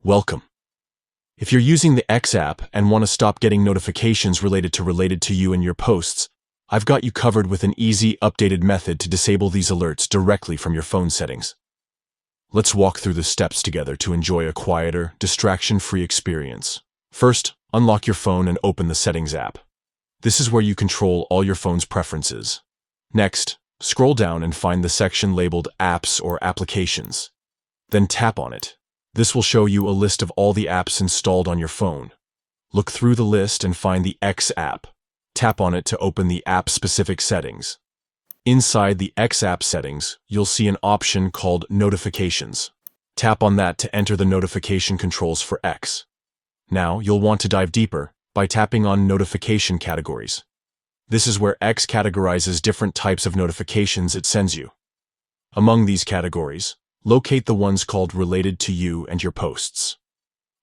Welcome. If you're using the X app and want to stop getting notifications related to you and your posts, I've got you covered with an easy, updated method to disable these alerts directly from your phone settings. Let's walk through the steps together to enjoy a quieter, distraction-free experience. First, unlock your phone and open the Settings app. This is where you control all your phone's preferences. Next, scroll down and find the section labeled Apps or Applications. Then tap on it. This will show you a list of all the apps installed on your phone. Look through the list and find the X app. Tap on it to open the app-specific settings. Inside the X app settings, you'll see an option called Notifications. Tap on that to enter the notification controls for X. Now, you'll want to dive deeper by tapping on Notification Categories. This is where X categorizes different types of notifications it sends you. Among these categories, locate the ones called Related to You and your posts.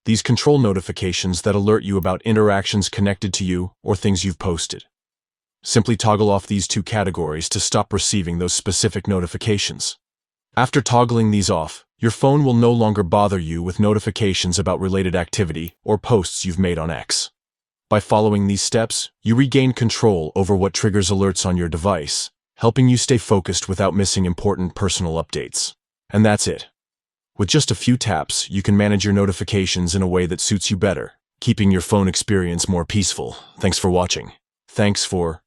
These control notifications that alert you about interactions connected to you or things you've posted. Simply toggle off these two categories to stop receiving those specific notifications. After toggling these off, your phone will no longer bother you with notifications about related activity or posts you've made on X. By following these steps, you regain control over what triggers alerts on your device, helping you stay focused without missing important personal updates. And that's it. With just a few taps, you can manage your notifications in a way that suits you better, keeping your phone experience more peaceful. Thanks for watching. Thanks for